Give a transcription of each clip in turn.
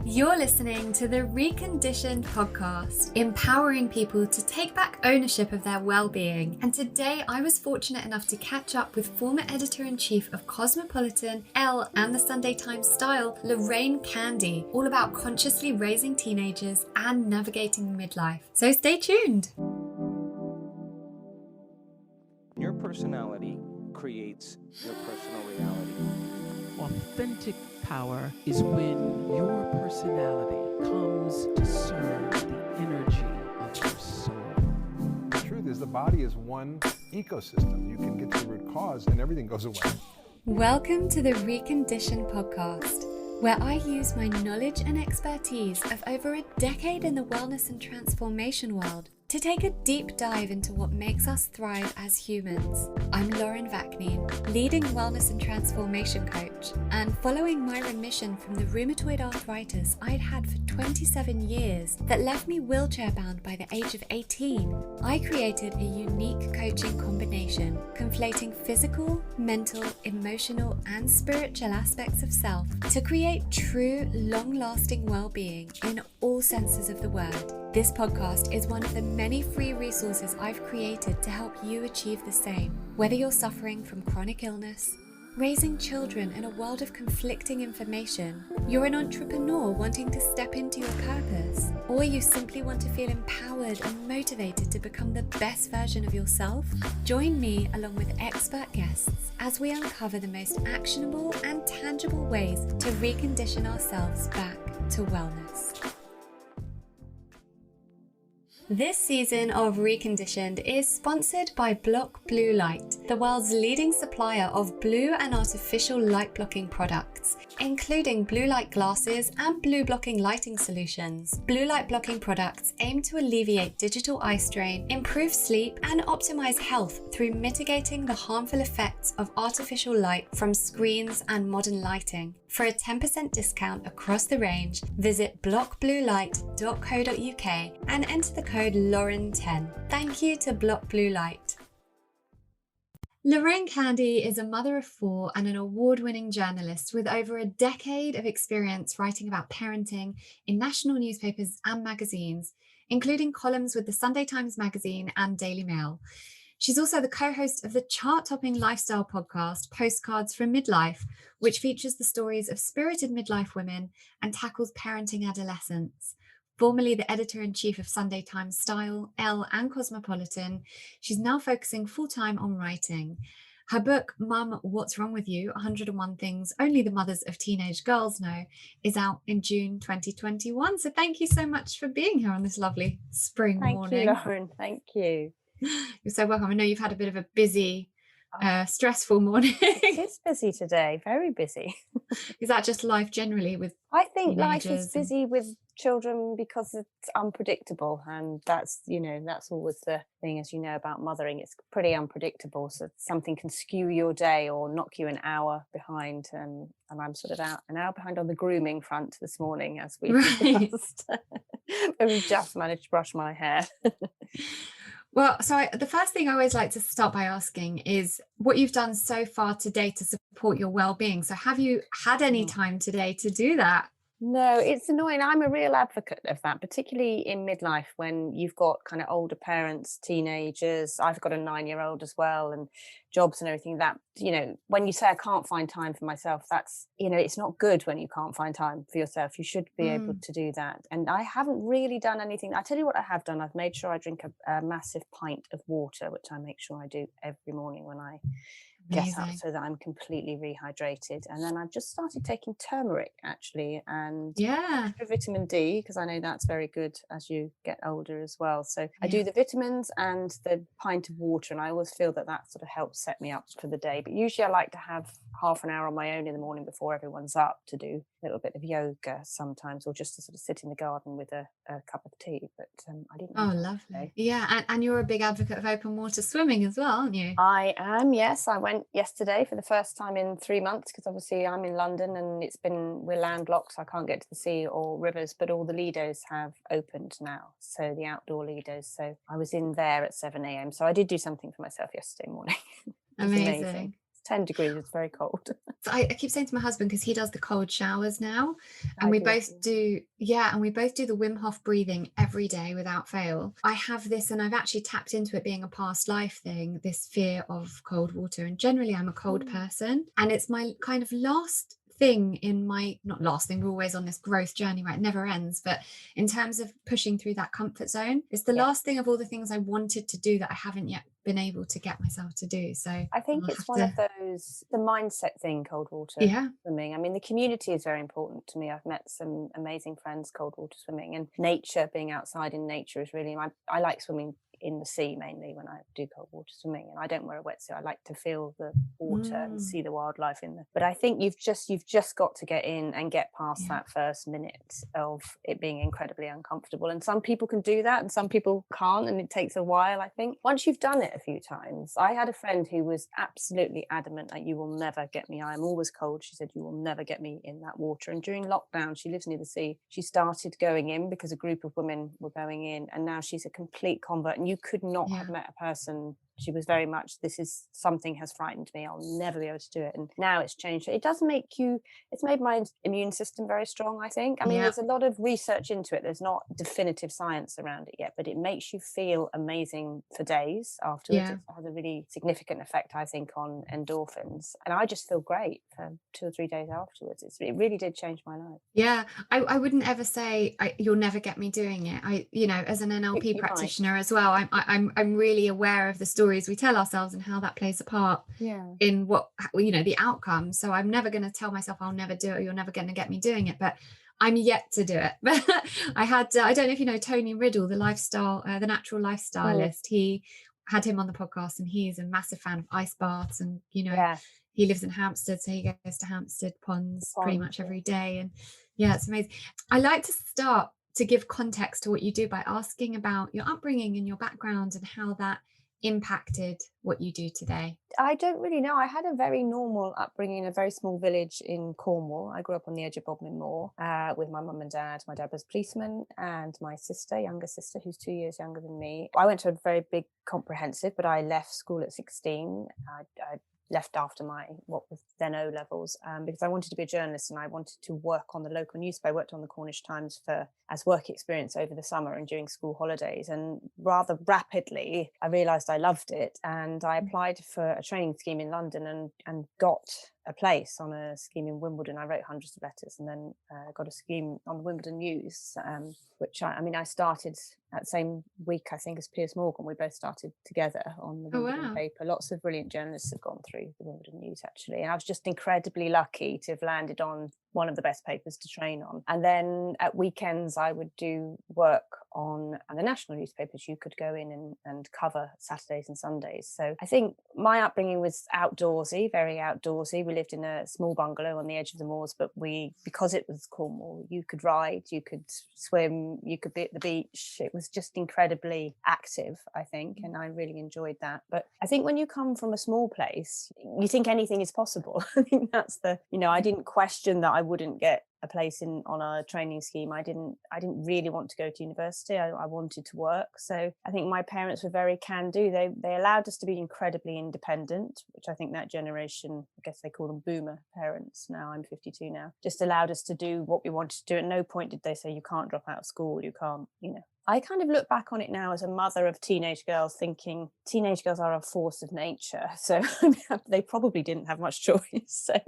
You're listening to the Reconditioned podcast, empowering people to take back ownership of their well-being. And today I was fortunate enough to catch up with former editor-in-chief of Cosmopolitan, Elle, and the Sunday Times Style, Lorraine Candy, all about consciously raising teenagers and navigating midlife. So stay tuned. Your personality creates your personal reality. Authentic power is when your personality comes to serve the energy of your soul. The truth is the body is one ecosystem. You can get to the root cause and everything goes away. Welcome to the Reconditioned podcast, where I use my knowledge and expertise of over a decade in the wellness and transformation world to take a deep dive into what makes us thrive as humans. I'm Lauren Vaknine, leading wellness and transformation coach, and following my remission from the rheumatoid arthritis I'd had for 27 years that left me wheelchair-bound by the age of 18, I created a unique coaching combination, conflating physical, mental, emotional, and spiritual aspects of self to create true, long-lasting well-being in all senses of the word. This podcast is one of the many free resources I've created to help you achieve the same. Whether you're suffering from chronic illness, raising children in a world of conflicting information, you're an entrepreneur wanting to step into your purpose, or you simply want to feel empowered and motivated to become the best version of yourself, join me along with expert guests as we uncover the most actionable and tangible ways to recondition ourselves back to wellness. This season of Reconditioned is sponsored by Block Blue Light, the world's leading supplier of blue and artificial light blocking products, including blue light glasses and blue blocking lighting solutions. Blue light blocking products aim to alleviate digital eye strain, improve sleep, and optimize health through mitigating the harmful effects of artificial light from screens and modern lighting. For a 10% discount across the range, visit blockbluelight.co.uk and enter the code Lauren10. Thank you to Block Blue Light. Lorraine Candy is a mother of four and an award-winning journalist with over a decade of experience writing about parenting in national newspapers and magazines, including columns with the Sunday Times Magazine and Daily Mail. She's also the co-host of the chart-topping lifestyle podcast, Postcards from Midlife, which features the stories of spirited midlife women and tackles parenting adolescents. Formerly the editor-in-chief of Sunday Times Style, Elle, and Cosmopolitan, she's now focusing full-time on writing. Her book, Mum, What's Wrong With You? 101 Things Only the Mothers of Teenage Girls Know, is out in June 2021. So thank you so much for being here on this lovely spring morning. Thank you, Lauren. Thank you. You're so welcome. I know you've had a bit of a busy, stressful morning. It is busy today, very busy. Is that just life generally with I think life teenagers is busy with children because it's unpredictable, and that's always the thing, as you know, about mothering. It's pretty unpredictable, so something can skew your day or knock you an hour behind, and I'm sort of out an hour behind on the grooming front this morning as we discussed. But we just managed to brush my hair. Well, so the first thing I always like to start by asking is what you've done so far today to support your well-being. So have you had any time today to do that? No, it's annoying. I'm a real advocate of that, particularly in midlife when you've got kind of older parents, teenagers. I've got a 9-year-old as well, and jobs and everything. That, when you say I can't find time for myself, that's, it's not good when you can't find time for yourself. You should be able to do that. And I haven't really done anything. I tell you what I have done. I've made sure I drink a massive pint of water, which I make sure I do every morning when I get up, so that I'm completely rehydrated. And then I've just started taking turmeric actually, and extra vitamin D, because I know that's very good as you get older as well. So I do the vitamins and the pint of water, and I always feel that sort of helps set me up for the day. But usually I like to have half an hour on my own in the morning before everyone's up to do a little bit of yoga sometimes, or just to sort of sit in the garden with a cup of tea. But I didn't. Oh, lovely. Today. Yeah, and you're a big advocate of open water swimming as well, aren't you? I am, yes. I went yesterday for the first time in 3 months, because obviously I'm in London and we're landlocked, so I can't get to the sea or rivers, but all the Lidos have opened now, so the outdoor Lidos. So I was in there at 7 a.m. So I did do something for myself yesterday morning. Amazing. 10 degrees is very cold. So I keep saying to my husband, because he does the cold showers now, and I we do both too. and we both do the Wim Hof breathing every day without fail. I have this, and I've actually tapped into it being a past life thing, this fear of cold water. And generally I'm a cold person, and it's my kind of last thing in my, not last thing, we're always on this growth journey, right? It never ends. But in terms of pushing through that comfort zone, it's the last thing of all the things I wanted to do that I haven't yet been able to get myself to do. So I think I'll it's have one to, of those, the mindset thing, cold water yeah. swimming. I mean, the community is very important to me. I've met some amazing friends cold water swimming, and nature, being outside in nature is really, I like swimming in the sea mainly when I do cold water swimming, and I don't wear a wetsuit. I like to feel the water and see the wildlife in there. But I think you've just got to get in and get past that first minute of it being incredibly uncomfortable. And some people can do that and some people can't, and it takes a while. I think once you've done it a few times, I had a friend who was absolutely adamant that you will never get me. I'm always cold. She said, you will never get me in that water. And during lockdown, she lives near the sea. She started going in because a group of women were going in, and now she's a complete convert. And you could not have met a person. She was very much, this is something has frightened me. I'll never be able to do it. And now it's changed. It does make you, it's made my immune system very strong, I think. I mean, there's a lot of research into it. There's not definitive science around it yet, but it makes you feel amazing for days afterwards. It has a really significant effect, I think, on endorphins. And I just feel great for 2 or 3 days afterwards. It really did change my life. Yeah, I wouldn't ever say you'll never get me doing it. I, you know, as an NLP practitioner as well, I'm really aware of the stories we tell ourselves and how that plays a part in what, you know, the outcome. So I'm never going to tell myself I'll never do it, or you're never going to get me doing it. But I'm yet to do it. But I had, I don't know if you know Tony Riddle, the natural lifestylist. He had him on the podcast, and he's a massive fan of ice baths, and you know. He lives in Hampstead, so he goes to Hampstead Ponds pretty much every day. And yeah, it's amazing. I like to start to give context to what you do by asking about your upbringing and your background and how that impacted what you do today. I don't really know. I had a very normal upbringing in a very small village in Cornwall. I grew up on the edge of Bodmin Moor with my mum and dad. My dad was a policeman, and my sister, younger sister, who's 2 years younger than me. I went to a very big comprehensive, but I left school at 16. I left after my what was then O levels because I wanted to be a journalist, and I wanted to work on the local newspaper. I worked on the Cornish Times as work experience over the summer and during school holidays, and rather rapidly I realised I loved it, and I applied for a training scheme in London and got a place on a scheme in Wimbledon. I wrote hundreds of letters, and then got a scheme on the Wimbledon News, which I started at the same week, I think, as Piers Morgan. We both started together on the Wimbledon paper. Lots of brilliant journalists have gone through the Wimbledon News, actually. And I was just incredibly lucky to have landed on one of the best papers to train on. And then at weekends, I would do work on the national newspapers. You could go in and cover Saturdays and Sundays. So I think my upbringing was outdoorsy, very outdoorsy. We lived in a small bungalow on the edge of the moors, but because it was Cornwall, you could ride, you could swim, you could be at the beach. It was just incredibly active, I think, and I really enjoyed that. But I think when you come from a small place, you think anything is possible. I think that's I didn't question that I wouldn't get a place on a training scheme. I didn't really want to go to university. I wanted to work. So I think my parents were very can-do. They allowed us to be incredibly independent, which I think that generation, I guess they call them boomer parents now, I'm 52 now, just allowed us to do what we wanted to do. At no point did they say you can't drop out of school, you can't, I kind of look back on it now as a mother of teenage girls, thinking teenage girls are a force of nature. So they probably didn't have much choice. So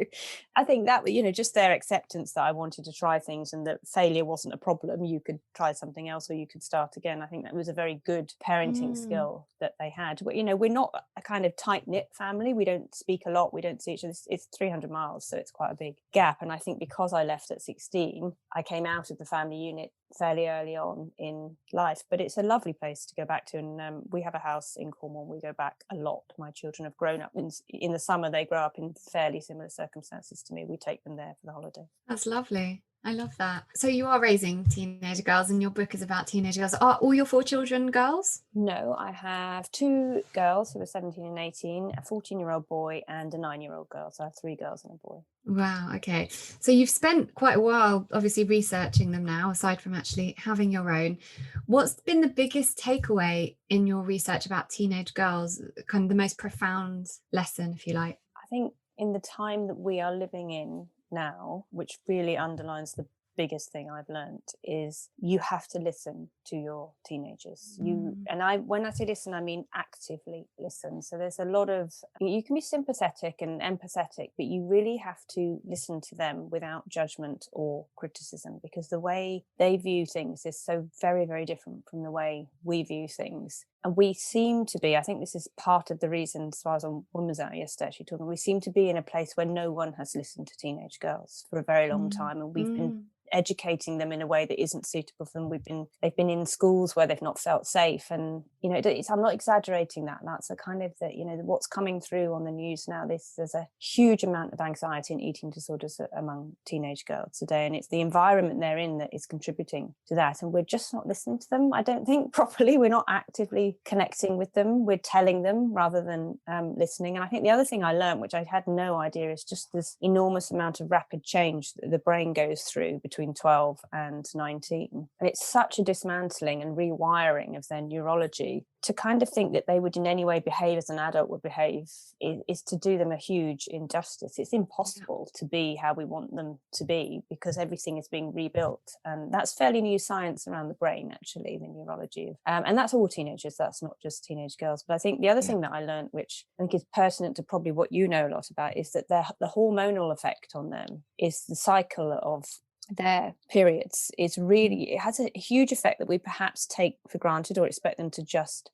I think that, just their acceptance that I wanted to try things and that failure wasn't a problem. You could try something else or you could start again. I think that was a very good parenting skill that they had. We're not a kind of tight-knit family. We don't speak a lot. We don't see each other. It's 300 miles, so it's quite a big gap. And I think because I left at 16, I came out of the family unit fairly early on in life, but it's a lovely place to go back to, and we have a house in Cornwall. We go back a lot. My children have grown up in the summer. They grow up in fairly similar circumstances to me. We take them there for the holiday. That's lovely. I love that. So you are raising teenage girls, and your book is about teenage girls. Are all your 4 children girls? No, I have 2 girls who are 17 and 18, a 14-year-old boy and a 9-year-old girl. So I have 3 girls and a boy. Wow. Okay. So you've spent quite a while obviously researching them now, aside from actually having your own. What's been the biggest takeaway in your research about teenage girls, kind of the most profound lesson, if you like? I think in the time that we are living in now, which really underlines the biggest thing I've learned, is you have to listen to your teenagers. When I say listen, I mean actively listen. So there's a lot of, you can be sympathetic and empathetic, but you really have to listen to them without judgment or criticism, because the way they view things is so very, very different from the way we view things. And we seem to be, I think this is part of the reason, as far as a woman was out yesterday actually talking, we seem to be in a place where no one has listened to teenage girls for a very long time. And we've been educating them in a way that isn't suitable for them. They've been in schools where they've not felt safe. And, you know, I'm not exaggerating that. That's a kind of that, you know, what's coming through on the news now. There's a huge amount of anxiety and eating disorders among teenage girls today. And it's the environment they're in that is contributing to that. And we're just not listening to them, I don't think, properly. We're not actively connecting with them. We're telling them rather than listening. And I think the other thing I learned, which I had no idea, is just this enormous amount of rapid change that the brain goes through between 12 and 19. And it's such a dismantling and rewiring of their neurology. To kind of think that they would in any way behave as an adult would behave is to do them a huge injustice. It's impossible to be how we want them to be, because everything is being rebuilt. And that's fairly new science around the brain, actually, the neurology. And that's all teenagers. That's not just teenage girls. But I think the other thing that I learned, which I think is pertinent to probably what you know a lot about, is that the hormonal effect on them is the cycle of their periods is really, it has a huge effect that we perhaps take for granted or expect them to just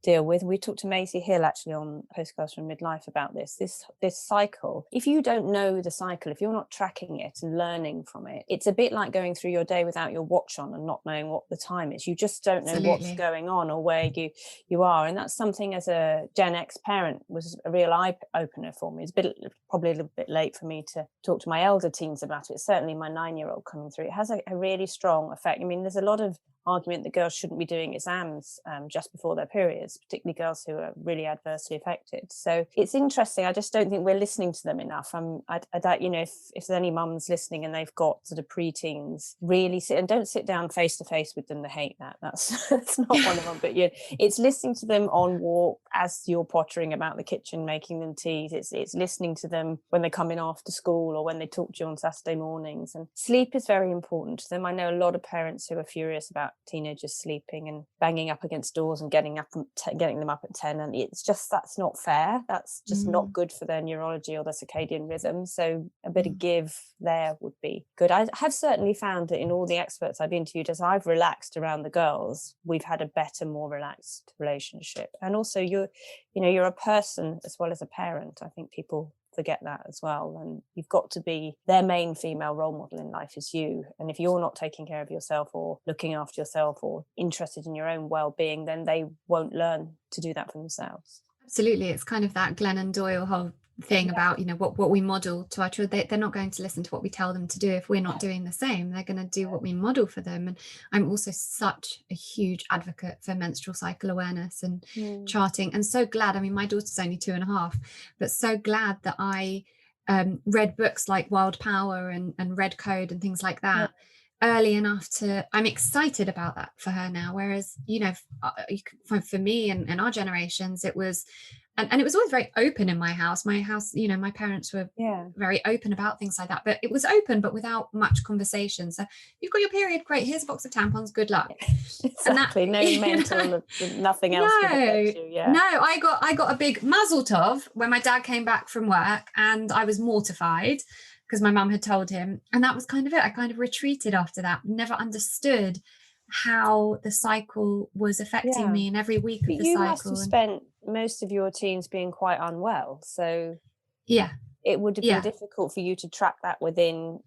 deal with. We talked to Maisie Hill actually on Postcards from Midlife about this cycle. If you don't know the cycle, if you're not tracking it and learning from it, it's a bit like going through your day without your watch on and not knowing what the time is. You just don't know what's going on or where you are. And that's something, as a Gen X parent, was a real eye opener for me. It's probably a little bit late for me to talk to my elder teens about it. Certainly my 9-year-old coming through, it has a really strong effect. I mean, there's a lot of argument that girls shouldn't be doing exams just before their periods, particularly girls who are really adversely affected. So it's interesting. I just don't think we're listening to them enough. I doubt, you know, if there's any mums listening and they've got sort of preteens, really don't sit down face to face with them. They hate that. That's not one of them. But it's listening to them on walk as you're pottering about the kitchen, making them teas. It's listening to them when they come in after school or when they talk to you on Saturday mornings. And sleep is very important to them. I know a lot of parents who are furious about teenagers sleeping and banging up against doors and getting them up at 10, and it's just, that's not fair. That's just not good for their neurology or their circadian rhythm. So a bit of give there would be good. I have certainly found that in all the experts I've interviewed, as I've relaxed around the girls, we've had a better, more relaxed relationship. And also you're a person as well as a parent. I think people forget that as well, and you've got to be their main female role model in life is you. And if you're not taking care of yourself or looking after yourself or interested in your own well-being, then they won't learn to do that for themselves. Absolutely. It's kind of that Glennon Doyle whole thing about, you know, what we model to our children. They're not going to listen to what we tell them to do if we're not doing the same. They're going to do what we model for them. And I'm also such a huge advocate for menstrual cycle awareness and charting, and so glad. I mean, my daughter's only 2.5, but so glad that I read books like Wild Power and Red Code and things like that early enough I'm excited about that for her now. Whereas, you know, for me and our generations, it was, and it was always very open in my house. You know, my parents were very open about things like that, but it was open, but without much conversation. So you've got your period, great, here's a box of tampons, good luck. Exactly. No mental, nothing else. No, I got a big mazel tov when my dad came back from work, and I was mortified because my mum had told him, and that was kind of it. I kind of retreated after that, never understood how the cycle was affecting me in every week of the cycle. You must have spent most of your teens being quite unwell, so it would have been difficult for you to track that within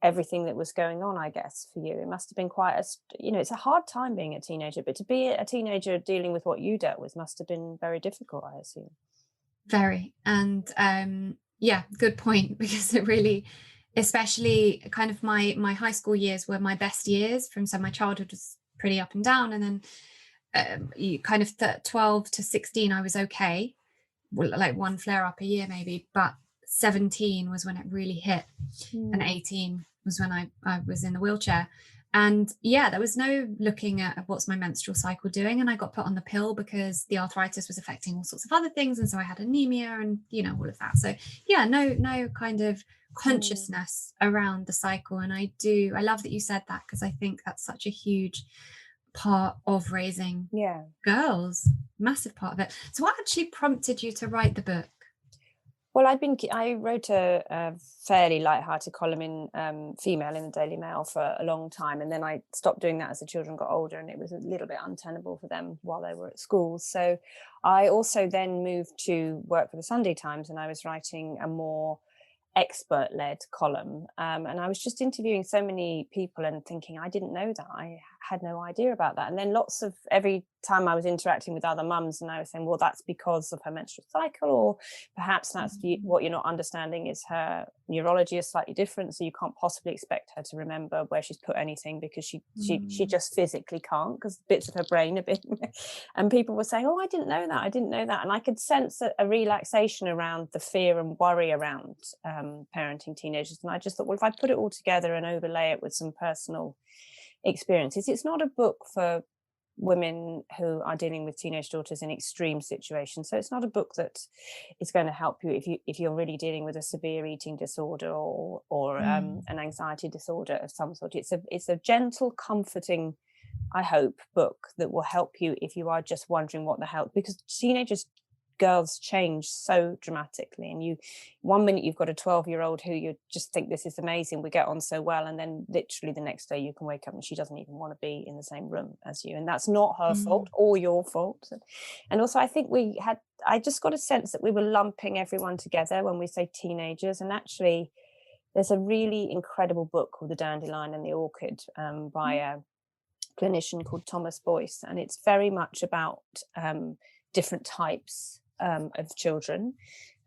everything that was going on, I guess, for you. It must have been quite it's a hard time being a teenager, but to be a teenager dealing with what you dealt with must have been very difficult, I assume. Very. And good point, because it really, especially kind of my high school years were my best years. So my childhood was pretty up and down, and then you kind of 12 to 16 I was okay, like one flare up a year maybe, but 17 was when it really hit, and 18 was when I was in the wheelchair. And yeah, there was no looking at what's my menstrual cycle doing. And I got put on the pill because the arthritis was affecting all sorts of other things. And so I had anemia and, all of that. So yeah, no kind of consciousness around the cycle. And I love that you said that, because I think that's such a huge part of raising girls, massive part of it. So what actually prompted you to write the book? Well, I wrote a fairly light-hearted column in Female in the Daily Mail for a long time, and then I stopped doing that as the children got older, and it was a little bit untenable for them while they were at school. So I also then moved to work for the Sunday Times, and I was writing a more expert-led column, and I was just interviewing so many people and thinking, I didn't know that, I had no idea about that. And then every time I was interacting with other mums, and I was saying, well, that's because of her menstrual cycle, or perhaps that's what you're not understanding is her neurology is slightly different, so you can't possibly expect her to remember where she's put anything, because she just physically can't, because bits of her brain are bit and people were saying, oh, I didn't know that. And I could sense a relaxation around the fear and worry around parenting teenagers. And I just thought, well, if I put it all together and overlay it with some personal experiences, it's not a book for women who are dealing with teenage daughters in extreme situations. So it's not a book that is going to help you if you're really dealing with a severe eating disorder or an anxiety disorder of some sort. It's a gentle, comforting, I hope, book that will help you if you are just wondering what the hell, because girls change so dramatically, and one minute you've got a 12-year-old who you just think this is amazing, we get on so well, and then literally the next day you can wake up and she doesn't even want to be in the same room as you, and that's not her fault or your fault. And also I think I just got a sense that we were lumping everyone together when we say teenagers, and actually there's a really incredible book called The Dandelion and the Orchid by a clinician called Thomas Boyce, and it's very much about different types of children.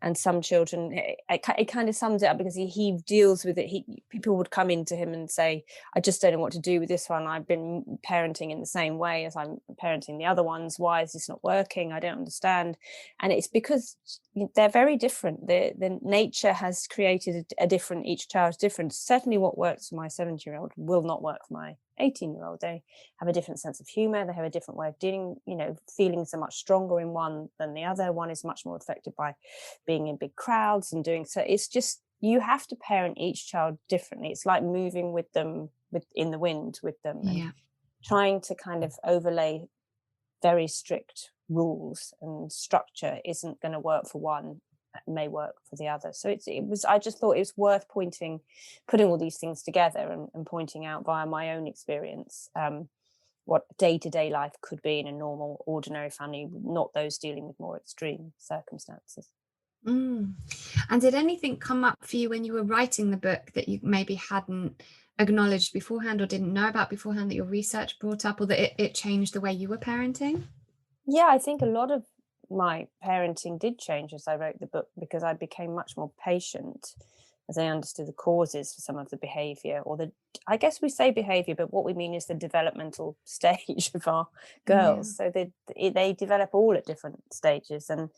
And some children, it kind of sums it up, because he deals with it. People would come into him and say, I just don't know what to do with this one. I've been parenting in the same way as I'm parenting the other ones. Why is this not working? I don't understand. And it's because they're very different. The nature has created each child's different. Certainly what works for my 70-year-old will not work for my 18-year-old. They have a different sense of humor. They have a different way of dealing, feelings are much stronger in one than the other. One is much more affected by being in big crowds and doing so. It's just, you have to parent each child differently. It's like moving with them in the wind with them, and trying to kind of overlay very strict rules and structure isn't going to work for one, may work for the other. So I just thought it was worth putting all these things together and pointing out via my own experience what day-to-day life could be in a normal, ordinary family, not those dealing with more extreme circumstances. And did anything come up for you when you were writing the book that you maybe hadn't acknowledged beforehand or didn't know about beforehand, that your research brought up, or that it changed the way you were parenting? Yeah, I think a lot of my parenting did change as I wrote the book, because I became much more patient as I understood the causes for some of the behavior, I guess we say behavior, but what we mean is the developmental stage of our girls. So they develop all at different stages. And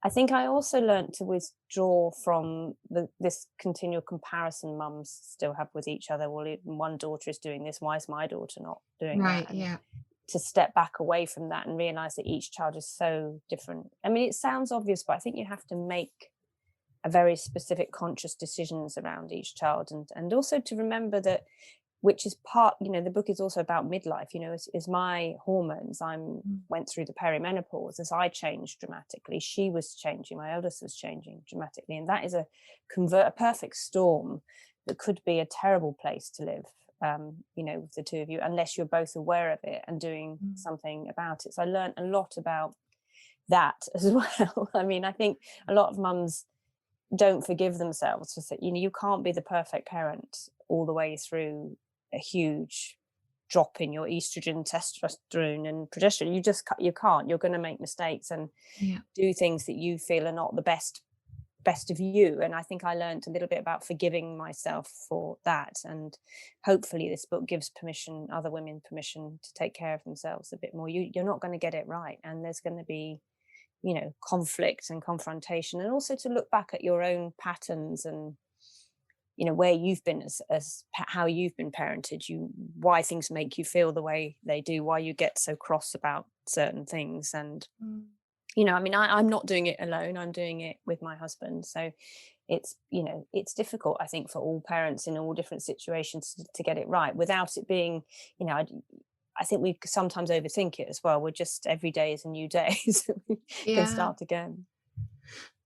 I think I also learned to withdraw from this continual comparison mums still have with each other. Well, one daughter is doing this, why is my daughter not doing that? And to step back away from that and realize that each child is so different. I mean, it sounds obvious, but I think you have to make a very specific conscious decisions around each child, and also to remember that, which is part, the book is also about midlife, as my hormones, went through the perimenopause, as I changed dramatically, she was changing, my eldest was changing dramatically, and that is a perfect storm that could be a terrible place to live, with the two of you, unless you're both aware of it and doing something about it. So I learned a lot about that as well. I mean, I think a lot of mums don't forgive themselves to say, you can't be the perfect parent all the way through a huge drop in your estrogen, testosterone and progesterone. You can't. You're going to make mistakes and do things that you feel are not the best of you. And I think I learned a little bit about forgiving myself for that, and hopefully this book gives other women permission to take care of themselves a bit more. You're not going to get it right, and there's going to be conflict and confrontation, and also to look back at your own patterns and you know, where you've been how you've been parented, why things make you feel the way they do, why you get so cross about certain things. And you know, I mean, I'm not doing it alone, I'm doing it with my husband. So it's, you know, it's difficult, I think, for all parents in all different situations to get it right without it being, you know, I think we sometimes overthink it as well. We're just, every day is a new day, so we can start again.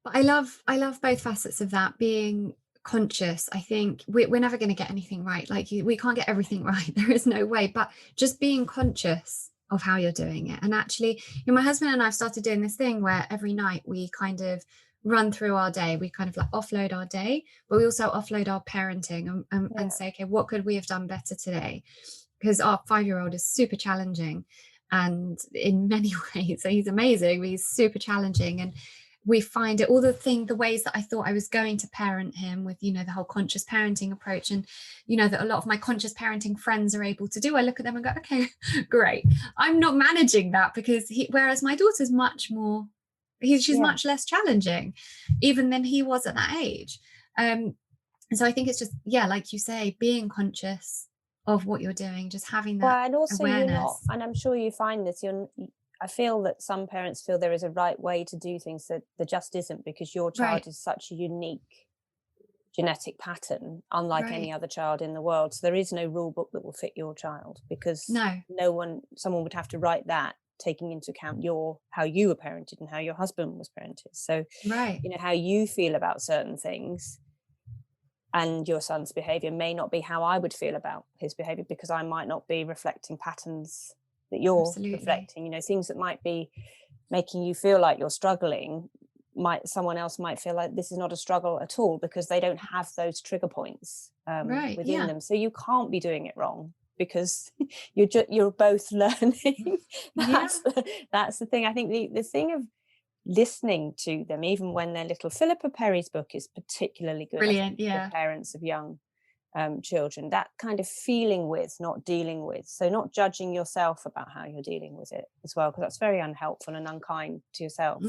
But I love both facets of that. Being conscious, I think we're never going to get anything right. Like we can't get everything right. There is no way. But just being conscious of how you're doing it. And actually, you know, my husband and I have started doing this thing where every night we kind of run through our day. We kind of like offload our day, but we also offload our parenting and say, okay, what could we have done better today? Because our 5-year-old is super challenging, and in many ways, so he's amazing, but he's super challenging. And we find it the ways that I thought I was going to parent him with, you know, the whole conscious parenting approach, and, you know, that a lot of my conscious parenting friends are able to do. I look at them and go, okay, great. I'm not managing that, because whereas my daughter's much more, she's much less challenging even than he was at that age. And so I think it's just, like you say, being conscious of what you're doing, just having that and also awareness. and I'm sure you find this, I feel that some parents feel there is a right way to do things, that there just isn't, because your child is such a unique genetic pattern, unlike any other child in the world. So there is no rule book that will fit your child, because someone would have to write that, taking into account how you were parented and how your husband was parented. So you know, how you feel about certain things and your son's behavior may not be how I would feel about his behavior, because I might not be reflecting patterns that you're reflecting. You know, things that might be making you feel like you're struggling, someone else might feel like this is not a struggle at all, because they don't have those trigger points within them. So you can't be doing it wrong, because you're both learning. That's the thing. I think the thing of listening to them, even when they're little. Philippa Perry's book is particularly good. Brilliant, for parents of young children, that kind of feeling with, not dealing with. So not judging yourself about how you're dealing with it as well, because that's very unhelpful and unkind to yourself.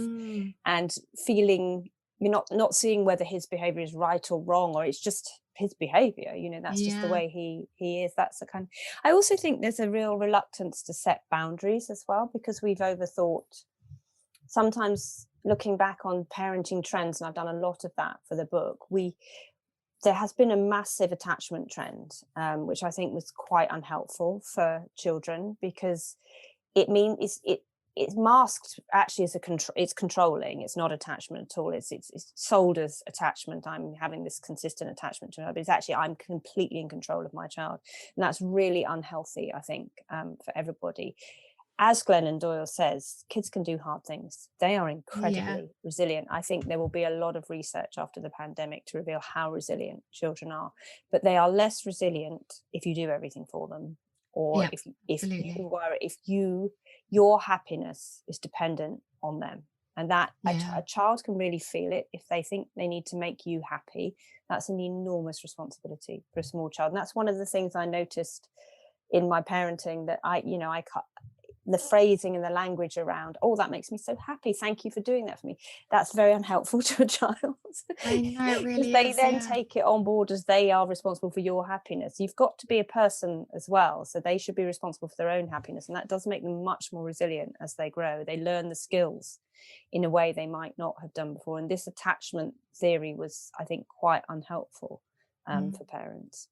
And feeling, you're not seeing whether his behavior is right or wrong, or it's just his behavior, you know, that's just the way he is. That's the kind. I also think there's a real reluctance to set boundaries as well, because we've overthought. Sometimes looking back on parenting trends, and I've done a lot of that for the book, there has been a massive attachment trend, which I think was quite unhelpful for children, because it means it's masked actually as it's controlling. It's not attachment at all. It's sold as attachment. I'm having this consistent attachment to her, but it's actually, I'm completely in control of my child, and that's really unhealthy, I think, for everybody. As Glennon Doyle says, kids can do hard things. They are incredibly resilient. I think there will be a lot of research after the pandemic to reveal how resilient children are, but they are less resilient if you do everything for them, or if your happiness is dependent on them. And that a child can really feel it if they think they need to make you happy. That's an enormous responsibility for a small child. And that's one of the things I noticed in my parenting, that the phrasing and the language around, oh, that makes me so happy, thank you for doing that for me, that's very unhelpful to a child. I know, it really they is, then take it on board as they are responsible for your happiness. You've got to be a person as well, so they should be responsible for their own happiness, and that does make them much more resilient as they grow. They learn the skills in a way they might not have done before, and this attachment theory was, I think, quite unhelpful for parents.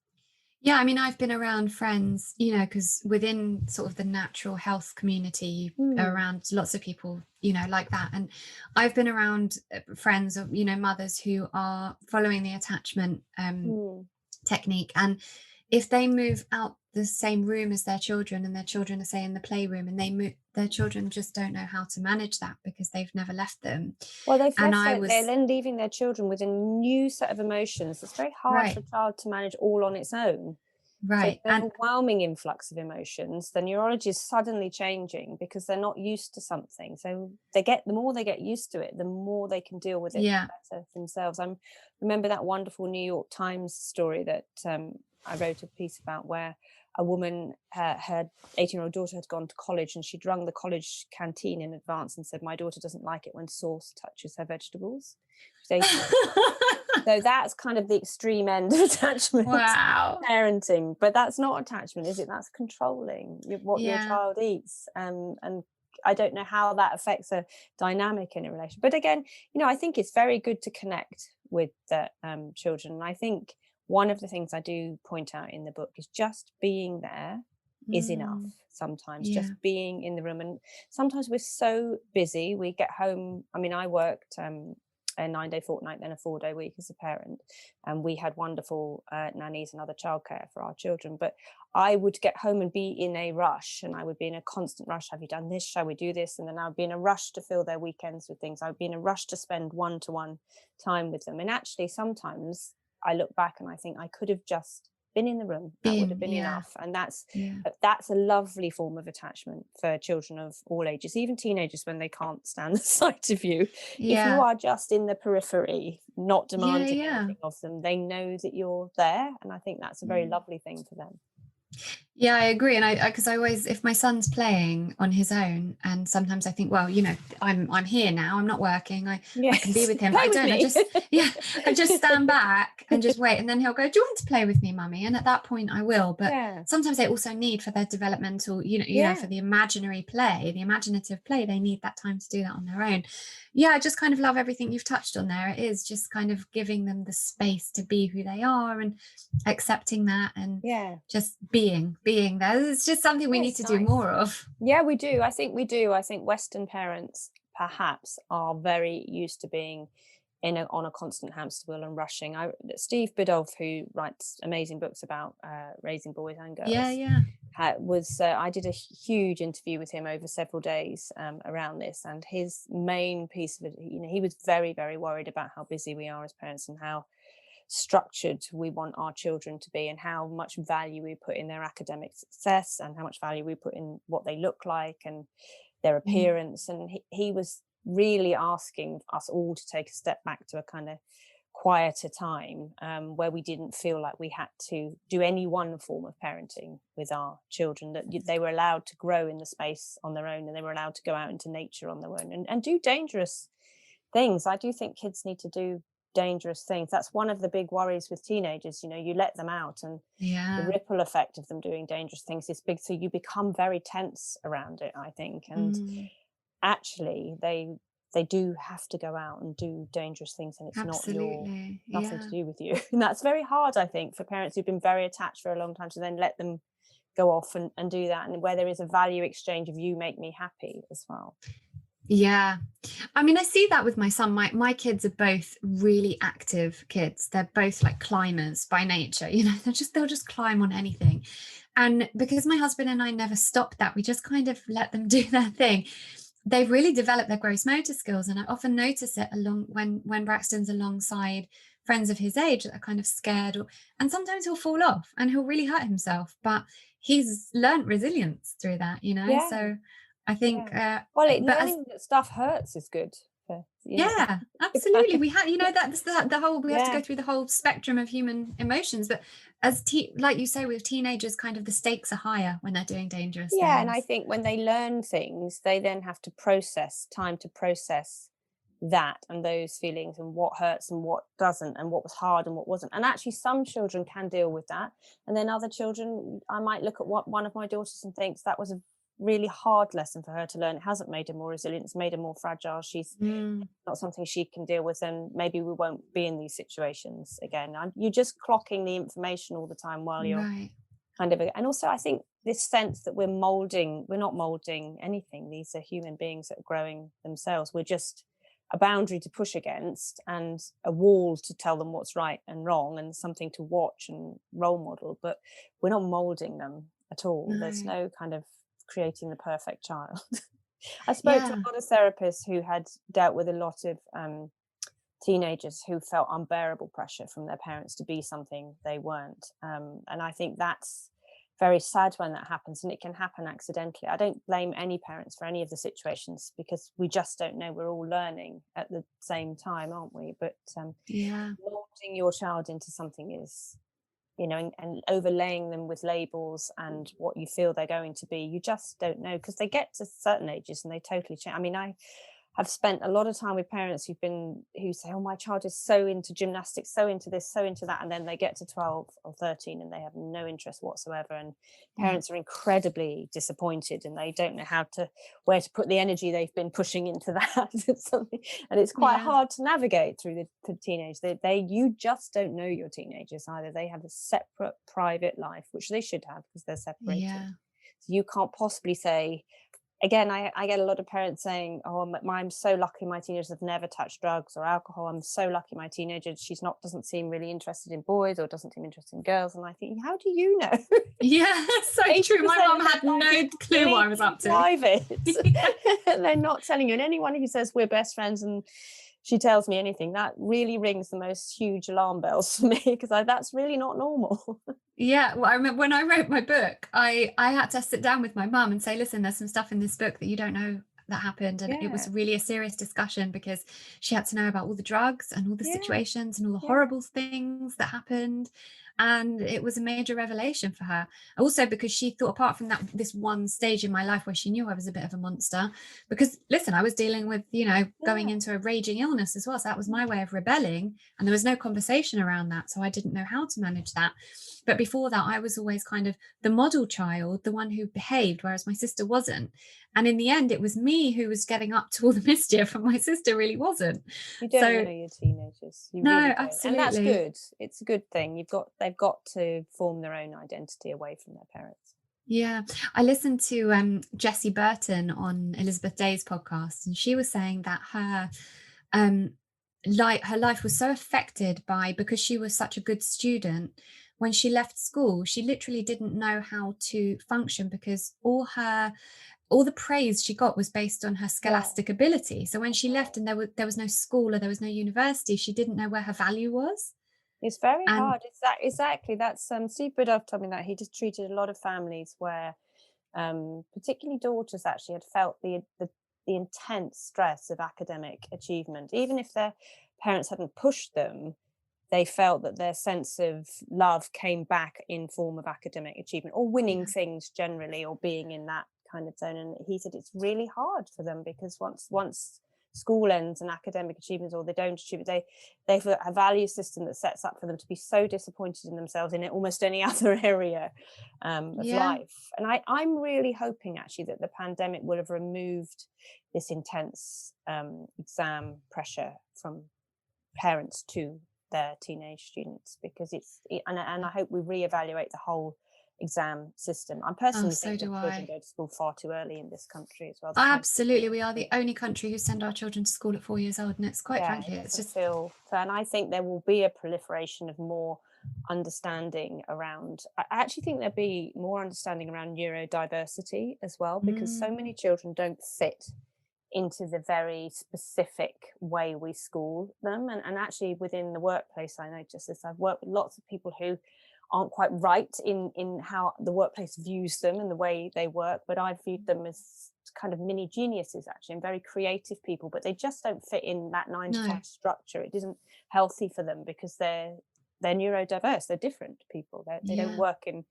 Yeah, I mean, I've been around friends, you know, because within sort of the natural health community, are around lots of people, you know, like that. And I've been around friends of, you know, mothers who are following the attachment technique. And if they move out the same room as their children, and their children are, say, in the playroom, and their children just don't know how to manage that because they've never left them. Well, they're then leaving their children with a new set of emotions. It's very hard for a child to manage all on its own. Right. So an overwhelming influx of emotions, the neurology is suddenly changing because they're not used to something. So the more they get used to it, the more they can deal with it better themselves. I remember that wonderful New York Times story that I wrote a piece about, where a woman, her 18-year-old daughter had gone to college, and she'd rung the college canteen in advance and said, my daughter doesn't like it when sauce touches her vegetables. So that's kind of the extreme end of attachment. Wow. Parenting, but that's not attachment, is it? That's controlling what your Yeah. child eats. And I don't know how that affects a dynamic in a relation. But again, I think it's very good to connect with the children. And I think one of the things I do point out in the book is just being there is enough sometimes. Yeah. Just being in the room. And sometimes we're so busy, we get home. I mean, I worked a 9-day fortnight, then a 4-day week as a parent, and we had wonderful nannies and other childcare for our children. But I would get home and be in a rush, and I would be in a constant rush. Have you done this? Shall we do this? And then I would be in a rush to fill their weekends with things. I would be in a rush to spend one-to-one time with them. And actually, sometimes I look back and I think I could have just been in the room. That would have been enough. And that's a lovely form of attachment for children of all ages, even teenagers, when they can't stand the sight of you. If you are just in the periphery, not demanding anything of them, they know that you're there. And I think that's a very lovely thing for them. Yeah, I agree. And because I always, if my son's playing on his own, and sometimes I think, well, I'm here now, I'm not working, I can be with him, but I don't. I just stand back and just wait, and then he'll go, do you want to play with me, mummy? And at that point I will. But sometimes they also need, for their developmental, for the imaginary play, the imaginative play, they need that time to do that on their own. I just kind of love everything you've touched on there. It is just kind of giving them the space to be who they are and accepting that, and just being there. It's just something we need to do more of. Yeah, we do. I think we do. I think Western parents perhaps are very used to being on a constant hamster wheel and rushing. Steve Biddulph, who writes amazing books about raising boys and girls, I did a huge interview with him over several days around this, and his main piece of it, he was very, very worried about how busy we are as parents and how structured we want our children to be, and how much value we put in their academic success, and how much value we put in what they look like and their appearance. And he was really asking us all to take a step back to a kind of quieter time where we didn't feel like we had to do any one form of parenting with our children, that they were allowed to grow in the space on their own, and they were allowed to go out into nature on their own and do dangerous things. I do think kids need to do dangerous things. That's one of the big worries with teenagers. You let them out, and the ripple effect of them doing dangerous things is big, so you become very tense around it, I think. And actually they do have to go out and do dangerous things, and it's nothing to do with you. And that's very hard, I think, for parents who've been very attached for a long time to then let them go off and do that, and where there is a value exchange of you make me happy as well. Yeah. I mean, I see that with my son. My kids are both really active kids. They're both like climbers by nature. They'll just climb on anything. And because my husband and I never stopped that, we just kind of let them do their thing. They've really developed their gross motor skills. And I often notice it when Braxton's alongside friends of his age that are kind of scared, and sometimes he'll fall off and he'll really hurt himself, but he's learned resilience through that, so I think learning that stuff hurts is good. Absolutely. We have, that's the whole, we have to go through the whole spectrum of human emotions, but as like you say, with teenagers, kind of the stakes are higher when they're doing dangerous things. And I think when they learn things, they then have to process that and those feelings, and what hurts and what doesn't, and what was hard and what wasn't. And actually some children can deal with that, and then other children, I might look at one of my daughters and think that was a really hard lesson for her to learn. It hasn't made her more resilient, it's made her more fragile. She's not something she can deal with, and maybe we won't be in these situations again. You're just clocking the information all the time while you're kind of, and also I think this sense that we're not molding anything. These are human beings that are growing themselves. We're just a boundary to push against, and a wall to tell them what's right and wrong, and something to watch and role model, but we're not molding them at all. There's no kind of creating the perfect child. I spoke to a lot of therapists who had dealt with a lot of teenagers who felt unbearable pressure from their parents to be something they weren't, and I think that's very sad when that happens, and it can happen accidentally. I don't blame any parents for any of the situations, because we just don't know. We're all learning at the same time, aren't we? But molding your child into something is, and overlaying them with labels and what you feel they're going to be, you just don't know, because they get to certain ages and they totally change. I mean, have spent a lot of time with parents who say, oh, my child is so into gymnastics, so into this, so into that, and then they get to 12 or 13 and they have no interest whatsoever, and parents are incredibly disappointed, and they don't know where to put the energy they've been pushing into that. And it's quite hard to navigate through the teenage. You just don't know your teenagers either. They have a separate private life, which they should have because they're separated. So you can't possibly say, again, I get a lot of parents saying, oh, I'm so lucky my teenagers have never touched drugs or alcohol. I'm so lucky my teenager, doesn't seem really interested in boys or doesn't seem interested in girls. And I think, how do you know? Yeah, so true. My mum had no clue what I was up to. Private. They're not telling you. And anyone who says we're best friends and she tells me anything, that really rings the most huge alarm bells for me, because that's really not normal. Yeah, well, I remember when I wrote my book, I had to sit down with my mum and say, listen, there's some stuff in this book that you don't know that happened. And it was really a serious discussion, because she had to know about all the drugs and all the situations and all the horrible things that happened. And it was a major revelation for her. Also, because she thought, apart from this one stage in my life where she knew I was a bit of a monster, because listen, I was dealing with, going into a raging illness as well. So that was my way of rebelling. And there was no conversation around that. So I didn't know how to manage that. But before that, I was always kind of the model child, the one who behaved, whereas my sister wasn't. And in the end, it was me who was getting up to all the mischief, and my sister really wasn't. You don't know your teenagers. You no, really don't. absolutely. And that's good. It's a good thing. They've got to form their own identity away from their parents. Yeah, I listened to Jessie Burton on Elizabeth Day's podcast, and she was saying that her life was so affected because she was such a good student. When she left school, she literally didn't know how to function, because all the praise she got was based on her scholastic ability. So when she left and there was no school or there was no university, she didn't know where her value was. It's very hard. Exactly. That's Steve Biddulph told me that he just treated a lot of families where, particularly daughters, actually had felt the intense stress of academic achievement. Even if their parents hadn't pushed them, they felt that their sense of love came back in form of academic achievement or winning things generally, or being in that kind of zone. And he said it's really hard for them, because once school ends and academic achievements, or they don't achieve it, they have a value system that sets up for them to be so disappointed in themselves in almost any other area of life. And I'm really hoping actually that the pandemic will have removed this intense exam pressure from parents to their teenage students, because and I hope we reevaluate the whole exam system. I'm personally thinking children go to school far too early in this country as well. Absolutely, we are the only country who send our children to school at 4 years old, and it's quite frankly, it's just and I think there will be a proliferation of more understanding around. I actually think there'll be more understanding around neurodiversity as well, because so many children don't fit into the very specific way we school them. And actually within the workplace, I noticed this. I've worked with lots of people who aren't quite right in how the workplace views them and the way they work, but I've viewed them as kind of mini geniuses actually, and very creative people, but they just don't fit in that 9 to 5 structure. It isn't healthy for them, because they're neurodiverse. They're different people. They don't work in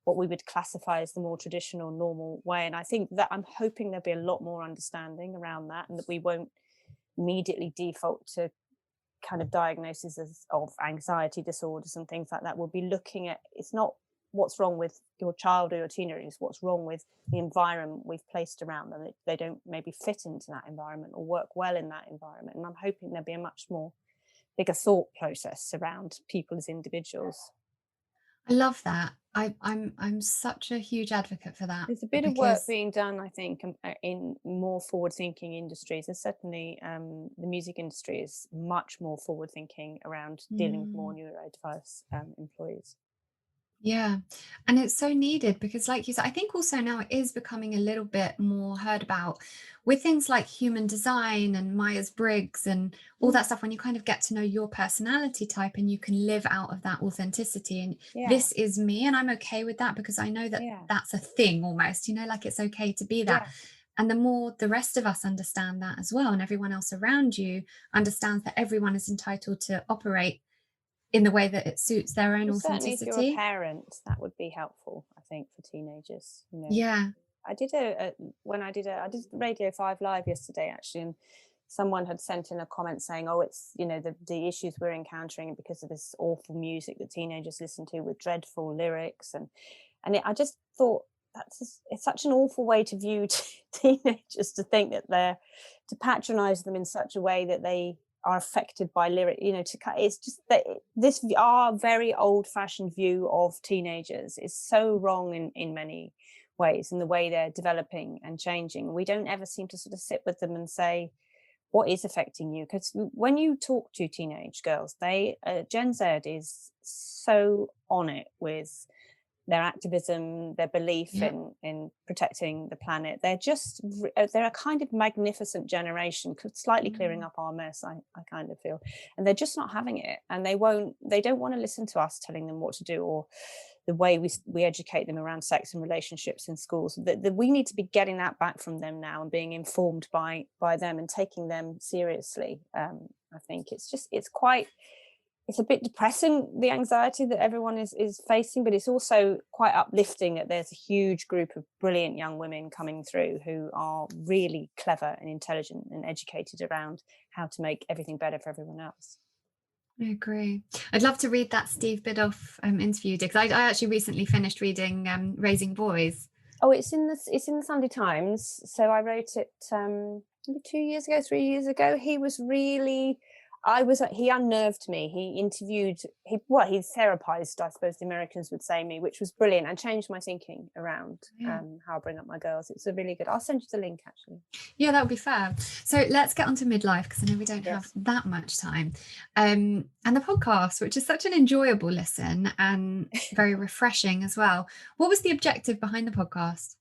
what we would classify as the more traditional, normal way. And I think that I'm hoping there'll be a lot more understanding around that, and that we won't immediately default to kind of diagnoses of anxiety disorders and things like that. We'll be looking at, it's not what's wrong with your child or your teenager, it's what's wrong with the environment we've placed around them. They don't maybe fit into that environment or work well in that environment. And I'm hoping there'll be a much more bigger thought process around people as individuals. I love that. I'm such a huge advocate for that. There's a bit of work being done, I think, in more forward-thinking industries. And certainly the music industry is much more forward-thinking around dealing with more neurodiverse employees. Yeah. And it's so needed, because like you said, I think also now it is becoming a little bit more heard about with things like human design and Myers-Briggs and all that stuff, when you kind of get to know your personality type and you can live out of that authenticity. And this is me, and I'm okay with that, because I know that that's a thing almost, like it's okay to be that. And the more the rest of us understand that as well, and everyone else around you understands that everyone is entitled to operate in the way that it suits their own authenticity. Certainly if you're a parent, that would be helpful, I think, for teenagers. Yeah. I did I did Radio 5 Live yesterday, actually, and someone had sent in a comment saying, oh, it's, you know, the issues we're encountering because of this awful music that teenagers listen to with dreadful lyrics. I just thought it's such an awful way to view teenagers, to think that to patronize them in such a way that they are affected by lyric, you know, it's just that our very old-fashioned view of teenagers is so wrong in many ways, in the way they're developing and changing. We don't ever seem to sort of sit with them and say, what is affecting you? Because when you talk to teenage girls, Gen Z is so on it with their activism, their belief in protecting the planet. They're a kind of magnificent generation, slightly clearing up our mess, I kind of feel. And they're just not having it. And they don't want to listen to us telling them what to do, or the way we educate them around sex and relationships in schools. We need to be getting that back from them now and being informed by them and taking them seriously. I think it's a bit depressing, the anxiety that everyone is facing, but it's also quite uplifting that there's a huge group of brilliant young women coming through who are really clever and intelligent and educated around how to make everything better for everyone else. I agree. I'd love to read that Steve Biddulph interview, because I actually recently finished reading Raising Boys. Oh, it's in the Sunday Times. So I wrote it maybe 3 years ago. He unnerved me. He therapized, I suppose the Americans would say, me, which was brilliant, and changed my thinking around how I bring up my girls. It's a really good, I'll send you the link actually. Yeah, that would be fab. So let's get on to midlife, because I know we don't have that much time. And the podcast, which is such an enjoyable listen and very refreshing as well. What was the objective behind the podcast?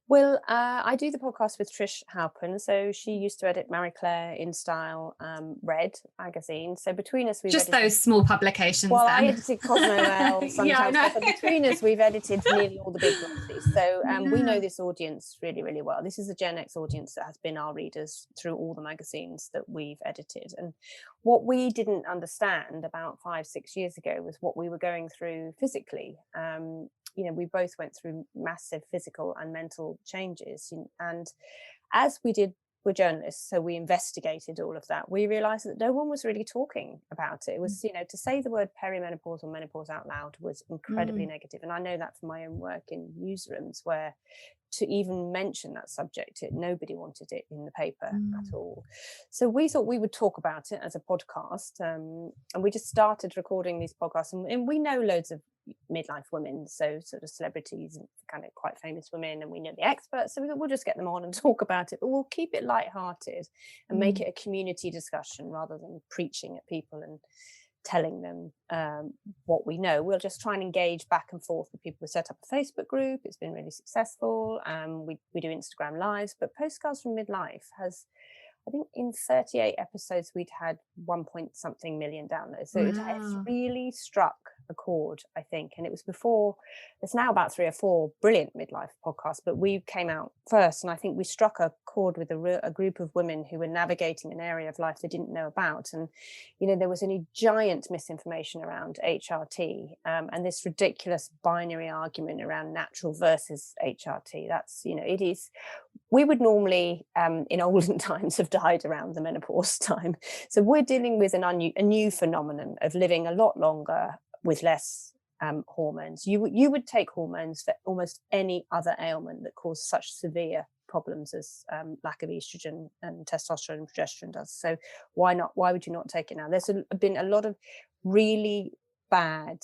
Well, I do the podcast with Trish Halpin. So she used to edit Marie Claire, In Style, Red magazine. So between us, we've edited those small publications. Well, then. I edited Cosmo, Elle, sometimes. Yeah, but between us, we've edited nearly all the big ones. So we know this audience really, really well. This is a Gen X audience that has been our readers through all the magazines that we've edited. And what we didn't understand about 5-6 years ago was what we were going through physically. You know, we both went through massive physical and mental changes. And as we're journalists, so we investigated all of that. We realized that no one was really talking about it. It was, you know, to say the word perimenopause or menopause out loud was incredibly negative. And I know that from my own work in newsrooms, where to even mention that subject, nobody wanted it in the paper at all. So we thought we would talk about it as a podcast. And we just started recording these podcasts. And we know loads of midlife women, so sort of celebrities and kind of quite famous women, and we know the experts, so we'll just get them on and talk about it, but we'll keep it lighthearted and make it a community discussion rather than preaching at people and telling them what we know. We'll just try and engage back and forth with people. We set up a Facebook group. It's been really successful. We do Instagram lives, but Postcards from Midlife has, I think in 38 episodes, we'd had 1.something million downloads. So it's really struck a chord, I think. And it was before, there's now about 3 or 4 brilliant midlife podcasts, but we came out first. And I think we struck a chord with a group of women who were navigating an area of life they didn't know about. And, you know, there was any giant misinformation around HRT and this ridiculous binary argument around natural versus HRT. That's, you know, it is, we would normally in olden times have died around the menopause time. So we're dealing with a new phenomenon of living a lot longer with less hormones. You would take hormones for almost any other ailment that causes such severe problems as lack of estrogen and testosterone and progesterone does. So why not? Why would you not take it now? There's been a lot of really bad,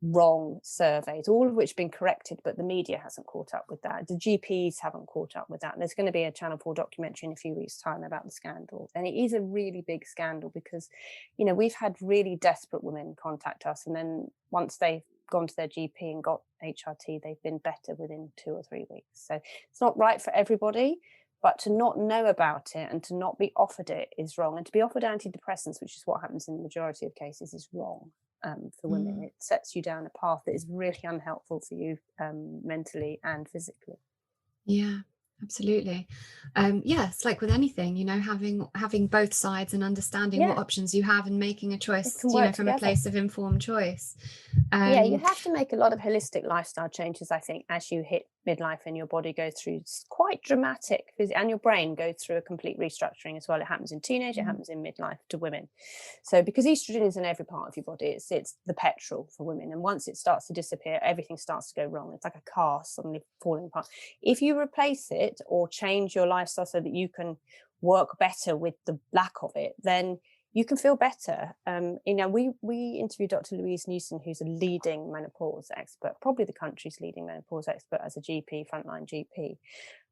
wrong surveys, all of which have been corrected, but the media hasn't caught up with that. The GPs haven't caught up with that. And there's going to be a Channel 4 documentary in a few weeks' time about the scandal. And it is a really big scandal because, you know, we've had really desperate women contact us. And then once they've gone to their GP and got HRT, they've been better within 2 or 3 weeks. So it's not right for everybody, but to not know about it and to not be offered it is wrong. And to be offered antidepressants, which is what happens in the majority of cases, is wrong. For women, it sets you down a path that is really unhelpful for you mentally and physically. Yeah, absolutely. It's like with anything, you know, having both sides and understanding what options you have and making a choice, you know, from a place of informed choice. You have to make a lot of holistic lifestyle changes, I think, as you hit midlife and your body goes through quite dramatic, and your brain goes through a complete restructuring as well. It happens in teenage, it happens in midlife to women. So because estrogen is in every part of your body, it's the petrol for women, and once it starts to disappear, everything starts to go wrong. It's like a car suddenly falling apart. If you replace it or change your lifestyle so that you can work better with the lack of it, then you can feel better. We interviewed Dr. Louise Newson, who's a leading menopause expert, probably the country's leading menopause expert as a GP, frontline GP.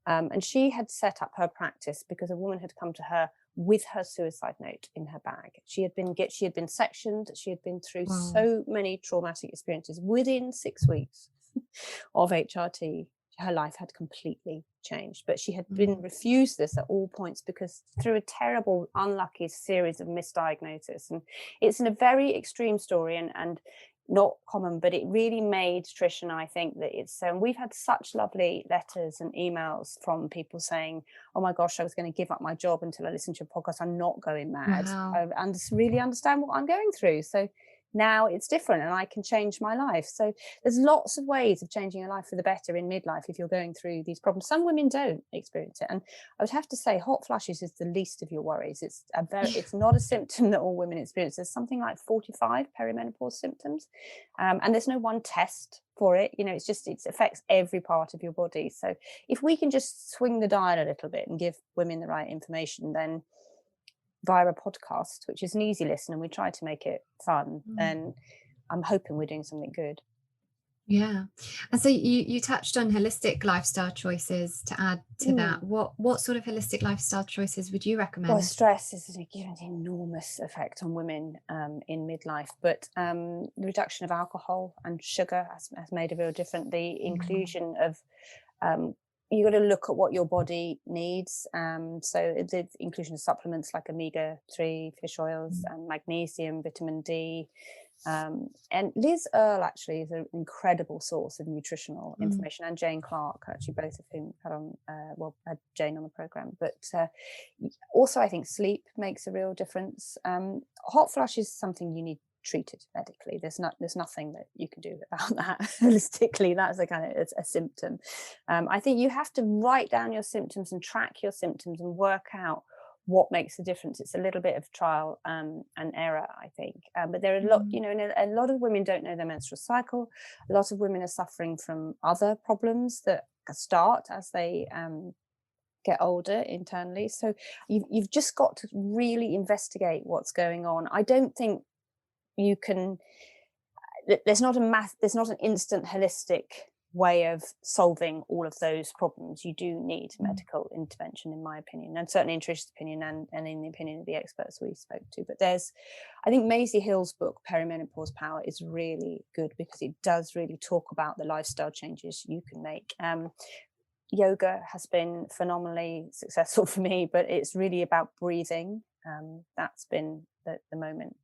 And she had set up her practice because a woman had come to her with her suicide note in her bag. She had been sectioned. She had been through so many traumatic experiences. Within 6 weeks of HRT, her life had completely changed, but she had been refused this at all points because through a terrible, unlucky series of misdiagnosis. And it's in a very extreme story and not common, but it really made Trish and I think that it's we've had such lovely letters and emails from people saying, oh my gosh, I was going to give up my job until I listened to your podcast. I'm not going mad. I really understand what I'm going through. So now it's different and I can change my life. So there's lots of ways of changing your life for the better in midlife if you're going through these problems. Some women don't experience it. And I would have to say hot flushes is the least of your worries. It's not a symptom that all women experience. There's something like 45 perimenopause symptoms. And there's no one test for it. It affects every part of your body. So if we can just swing the dial a little bit and give women the right information, then via a podcast, which is an easy listen, and we try to make it fun, and I'm hoping we're doing something good. Yeah. And so you touched on holistic lifestyle choices. To add to that, what sort of holistic lifestyle choices would you recommend? Well, stress is an enormous effect on women in midlife, but the reduction of alcohol and sugar has made a real difference. The inclusion of you got to look at what your body needs. So the inclusion of supplements like omega-3 fish oils and magnesium, vitamin D. And Liz Earle actually is an incredible source of nutritional information, and Jane Clark, actually, both of whom had Jane on the program. But also I think sleep makes a real difference. Hot flush is something you need treated medically. There's nothing that you can do about that holistically. That's it's a symptom. I think you have to write down your symptoms and track your symptoms and work out what makes a difference. It's a little bit of trial and error, I think. But there are a lot of women don't know their menstrual cycle. A lot of women are suffering from other problems that start as they get older internally. So you've just got to really investigate what's going on. I don't think you can, there's not an instant holistic way of solving all of those problems. You do need medical intervention, in my opinion, and certainly in Trish's opinion and in the opinion of the experts we spoke to. But I think Maisie Hill's book, Perimenopause Power, is really good because it does really talk about the lifestyle changes you can make. Yoga has been phenomenally successful for me, but it's really about breathing. That's been the moment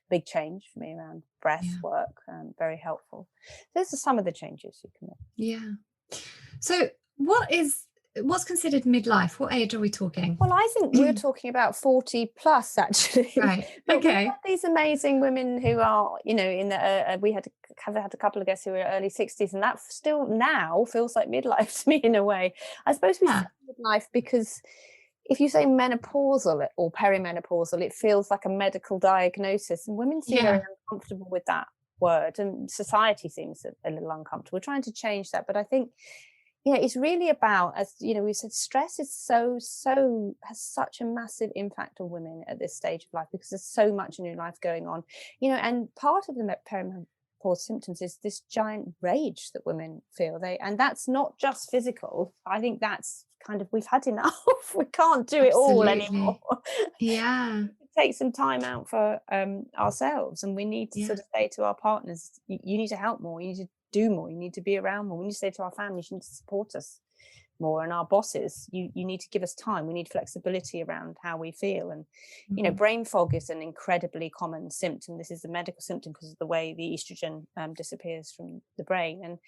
big change for me around breath work, very helpful. Those are some of the changes you can make. So what's considered midlife? What age are we talking? Well, I think we're talking about 40 plus actually. Right. Okay. We have these amazing women who are, in the we had a couple of guests who were early 60s, and that still now feels like midlife to me in a way. I suppose we say midlife because if you say menopausal or perimenopausal, it feels like a medical diagnosis, and women seem very uncomfortable with that word, and society seems a little uncomfortable. We're trying to change that, but I think it's really about, as we said, stress is has such a massive impact on women at this stage of life because there's so much in your life going on, and part of the perimenopause symptoms is this giant rage that women feel. And that's not just physical. I think that's we've had enough. We can't do it all anymore. Take some time out for ourselves, and we need to sort of say to our partners, you need to help more, you need to do more, you need to be around more. We need to say to our families, you need to support us more, and our bosses, you need to give us time. We need flexibility around how we feel. And brain fog is an incredibly common symptom. This is a medical symptom because of the way the estrogen disappears from the brain, and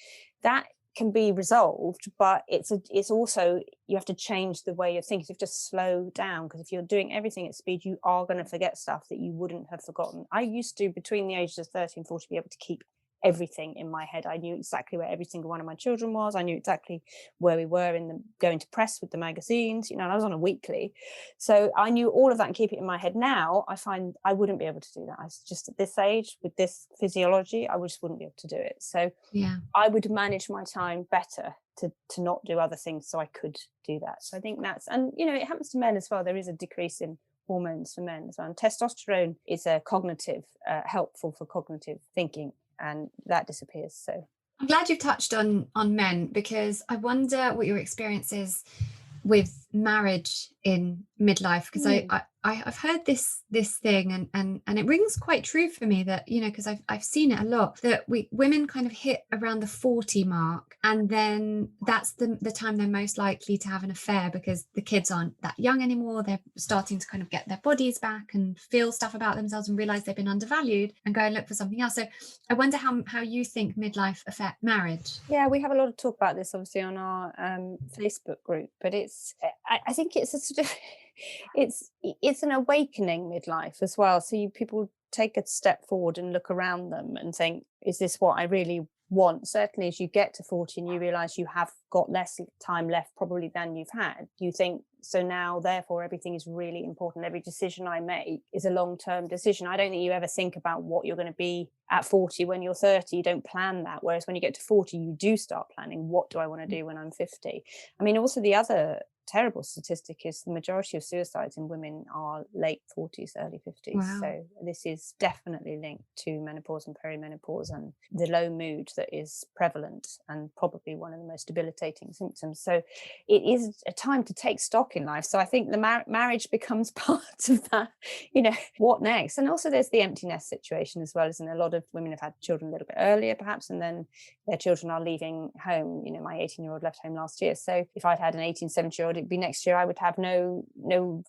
that can be resolved, but it's also, you have to change the way you're thinking. You have to slow down, because if you're doing everything at speed, you are going to forget stuff that you wouldn't have forgotten. I used to, between the ages of 30 and 40, be able to keep everything in my head. I knew exactly where every single one of my children was. I knew exactly where we were in the going to press with the magazines, and I was on a weekly. So I knew all of that and keep it in my head. Now I find I wouldn't be able to do that. I just, at this age, with this physiology, I just wouldn't be able to do it. So Yeah. I would manage my time better to not do other things so I could do that. So I think that's, and it happens to men as well. There is a decrease in hormones for men as well. And testosterone is a cognitive, helpful for cognitive thinking, and that disappears. So I'm glad you've touched on men, because I wonder what your experience is with marriage in midlife, because I've heard this thing, and it rings quite true for me, that because I've seen it a lot, that women kind of hit around the 40 mark, and then that's the time they're most likely to have an affair, because the kids aren't that young anymore. They're starting to kind of get their bodies back and feel stuff about themselves and realize they've been undervalued and go and look for something else. So I wonder how you think midlife affect marriage. Yeah, we have a lot of talk about this, obviously, on our Facebook group, but I think it's a sort of it's an awakening midlife as well. So people take a step forward and look around them and think, is this what I really want? Certainly as you get to 40 and you realize you have got less time left probably than you've had, you think, so now therefore everything is really important. Every decision I make is a long-term decision. I don't think you ever think about what you're going to be at 40 when you're 30. You don't plan that, whereas when you get to 40 you do start planning, what do I want to do when I'm 50? I mean, also the other terrible statistic is the majority of suicides in women are late 40s, early 50s. Wow. So this is definitely linked to menopause and perimenopause and the low mood that is prevalent and probably one of the most debilitating symptoms. So it is a time to take stock in life. So I think the marriage becomes part of that, what next? And also there's the empty nest situation as well, isn't it? A lot of women have had children a little bit earlier perhaps, and then their children are leaving home. My 18-year-old left home last year. So if I'd had an 18, 17-year-old, it'd be next year I would have no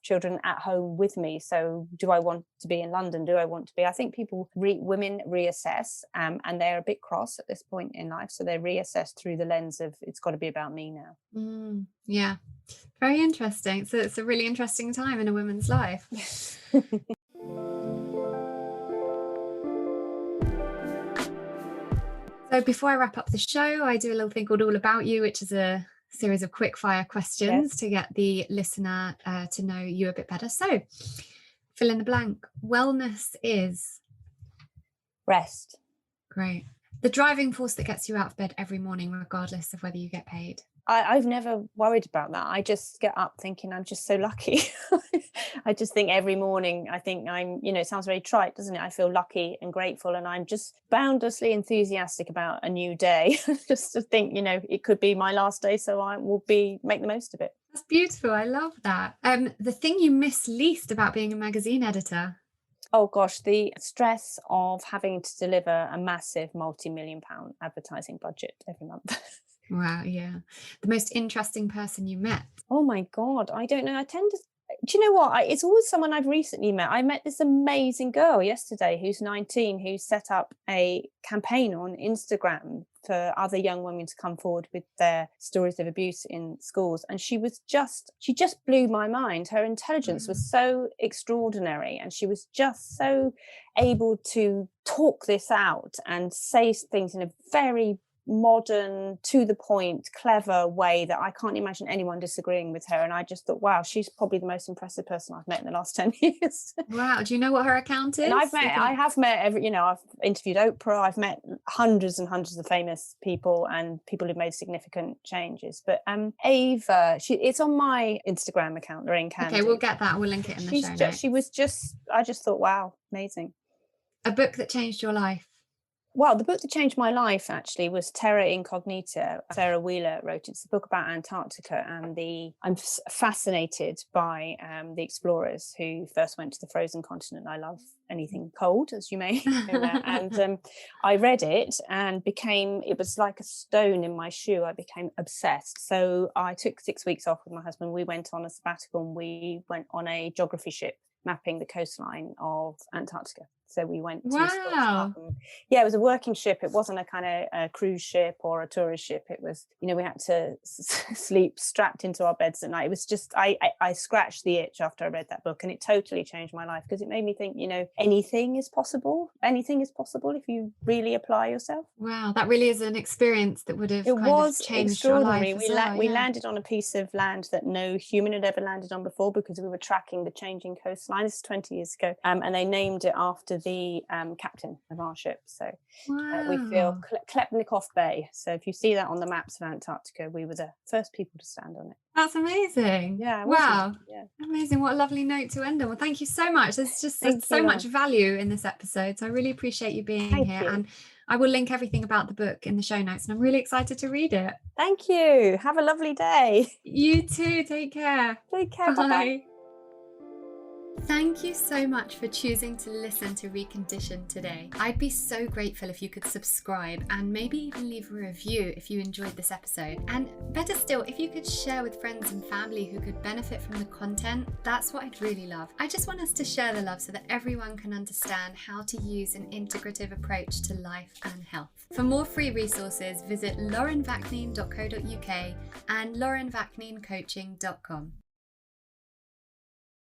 children at home with me. So do I want to be in London? Do I want to be? I think women reassess, and they're a bit cross at this point in life. So they reassess through the lens of, it's got to be about me now. Yeah. Very interesting. So it's a really interesting time in a woman's life. So before I wrap up the show, I do a little thing called All About You, which is a series of quick fire questions to get the listener to know you a bit better. So fill in the blank. Wellness is? Rest. Great. The driving force that gets you out of bed every morning, regardless of whether you get paid? I've never worried about that. I just get up thinking I'm just so lucky. I just think every morning, I think I'm, it sounds very trite, doesn't it? I feel lucky and grateful, and I'm just boundlessly enthusiastic about a new day. Just to think, it could be my last day, so I will make the most of it. That's beautiful. I love that. The thing you miss least about being a magazine editor? Oh gosh, the stress of having to deliver a massive multi-million pound advertising budget every month. Wow, yeah. The most interesting person you met? Oh my God, I don't know. Do you know what? It's always someone I've recently met. I met this amazing girl yesterday who's 19, who set up a campaign on Instagram for other young women to come forward with their stories of abuse in schools. And she just blew my mind. Her intelligence was so extraordinary, and she was just so able to talk this out and say things in a very modern, to the point, clever way that I can't imagine anyone disagreeing with her. And I just thought, wow, she's probably the most impressive person I've met in the last 10 years. Wow. Do you know what her account is? And I have met I've interviewed Oprah. I've met hundreds and hundreds of famous people and people who've made significant changes. But Ava, it's on my Instagram account, Lorraine Candy. Okay, we'll get that. We'll link it in the show notes. I just thought, wow, amazing. A book that changed your life? Well, the book that changed my life actually was Terra Incognita. Sarah Wheeler wrote it. It's a book about Antarctica, and I'm fascinated by the explorers who first went to the frozen continent. I love anything cold, as you may know. And I read it and it was like a stone in my shoe. I became obsessed. So I took 6 weeks off with my husband. We went on a sabbatical, and we went on a geography ship mapping the coastline of Antarctica. So we went to Wow. Scotland. Yeah, it was a working ship. It wasn't a kind of a cruise ship or a tourist ship. It was, you know, we had to sleep strapped into our beds at night. It was just, I scratched the itch after I read that book, and it totally changed my life, because it made me think, you know, anything is possible. Anything is possible if you really apply yourself. Wow, that really is an experience that would have It kind was of changed your life extraordinary. as We well. landed on a piece of land that no human had ever landed on before, because we were tracking the changing coastline. This is 20 years ago, and they named it after the captain of our ship. So we feel Klepnikov Bay. So if you see that on the maps of Antarctica, we were the first people to stand on it. That's amazing. Yeah. Wow. Yeah. Amazing. What a lovely note to end on. Well, thank you so much. There's just so much value in this episode. So I really appreciate you being here. And I will link everything about the book in the show notes, and I'm really excited to read it. Thank you. Have a lovely day. You too. Take care. Take care. Bye-bye. Thank you so much for choosing to listen to Reconditioned today. I'd be so grateful if you could subscribe and maybe even leave a review if you enjoyed this episode. And better still, if you could share with friends and family who could benefit from the content, that's what I'd really love. I just want us to share the love so that everyone can understand how to use an integrative approach to life and health. For more free resources, visit laurenvaknine.co.uk and laurenvakninecoaching.com.